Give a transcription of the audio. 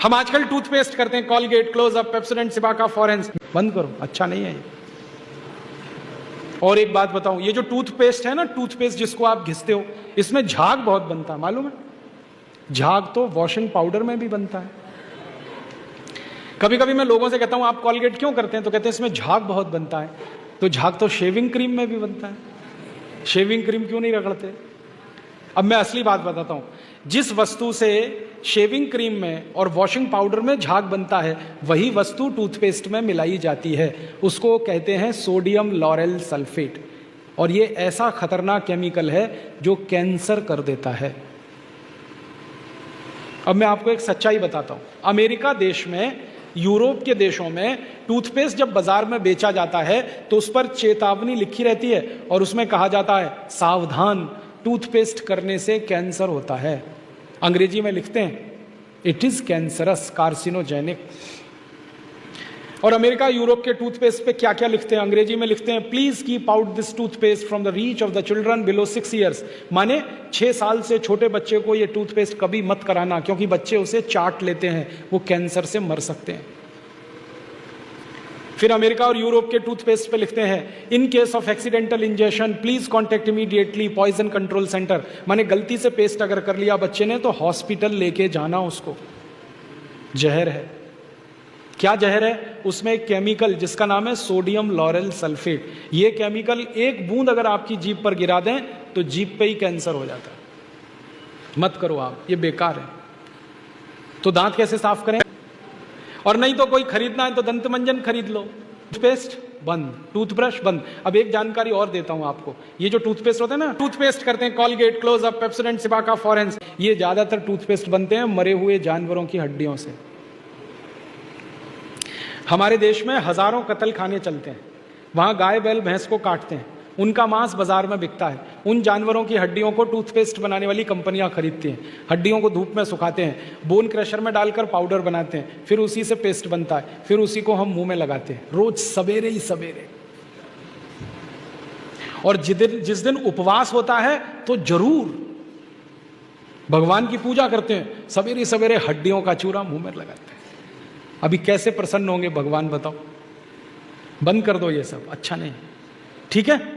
हम आजकल टूथपेस्ट करते हैं, कॉलगेट, क्लोजअप, पेप्सोडेंट, सिबाका, फॉरेंस। बंद करो, अच्छा नहीं है ये। और एक बात बताऊं, ये जो टूथपेस्ट है ना, टूथपेस्ट जिसको आप घिसते हो, इसमें झाग बहुत बनता है, मालूम है? झाग तो वॉशिंग पाउडर में भी बनता है। कभी कभी मैं लोगों से कहता हूं आप कॉलगेट क्यों करते हैं, तो कहते हैं इसमें झाग बहुत बनता है। तो झाग तो शेविंग क्रीम में भी बनता है, शेविंग क्रीम क्यों नहीं रगड़ते? अब मैं असली बात बताता हूं, जिस वस्तु से शेविंग क्रीम में और वॉशिंग पाउडर में झाग बनता है, वही वस्तु टूथपेस्ट में मिलाई जाती है। उसको कहते हैं सोडियम लॉरेल सल्फेट, और ये ऐसा खतरनाक केमिकल है जो कैंसर कर देता है। अब मैं आपको एक सच्चाई बताता हूं, अमेरिका देश में, यूरोप के देशों में टूथपेस्ट जब बाजार में बेचा जाता है तो उस पर चेतावनी लिखी रहती है और उसमें कहा जाता है सावधान, टूथपेस्ट करने से कैंसर होता है। अंग्रेजी में लिखते हैं इट इज कैंसरस, कार्सिनोजेनिक। और अमेरिका यूरोप के टूथपेस्ट पे क्या क्या लिखते हैं? अंग्रेजी में लिखते हैं please keep out this toothpaste from the reach of the children below 6 years। माने 6 साल से छोटे बच्चे को ये टूथपेस्ट कभी मत कराना, क्योंकि बच्चे उसे चाट लेते हैं, वो कैंसर से मर सकते हैं। फिर अमेरिका और यूरोप के टूथपेस्ट पे लिखते हैं in case of accidental injection please contact immediately poison control centre. माने गलती से पेस्ट अगर कर लिया बच्चे ने तो हॉस्पिटल लेके जाना उसको। जहर है। क्या जहर है? उसमें एक केमिकल जिसका नाम है सोडियम लॉरेल सल्फेट। ये केमिकल एक बूंद अगर आपकी जीभ पर गिरा दें तो जीभ पे ही कैंसर हो जाता है। मत करो आप, ये बेकार है। तो दांत कैसे साफ करें? और नहीं तो कोई खरीदना है तो दंत मंजन खरीद लो। टूथपेस्ट बंद, टूथब्रश बंद। अब एक जानकारी और देता हूं आपको, ये जो टूथपेस्ट होते हैं ना, टूथपेस्ट करते हैं कॉलगेट, क्लोजअप, पेप्सोडेंट, सिबाका, फॉरेंस, ये ज्यादातर टूथपेस्ट बनते हैं मरे हुए जानवरों की हड्डियों से। हमारे देश में हजारों कत्ल खाने चलते हैं, वहां गाय बैल भैंस को काटते हैं, उनका मांस बाजार में बिकता है। उन जानवरों की हड्डियों को टूथपेस्ट बनाने वाली कंपनियां खरीदती हैं, हड्डियों को धूप में सुखाते हैं, बोन क्रशर में डालकर पाउडर बनाते हैं, फिर उसी से पेस्ट बनता है, फिर उसी को हम मुंह में लगाते हैं रोज सवेरे ही सवेरे। और जिस दिन उपवास होता है तो जरूर भगवान की पूजा करते हैं, सवेरे सवेरे हड्डियों का चूरा मुंह में लगाते हैं। अभी कैसे प्रसन्न होंगे भगवान बताओ? बंद कर दो ये सब, अच्छा नहीं, ठीक है?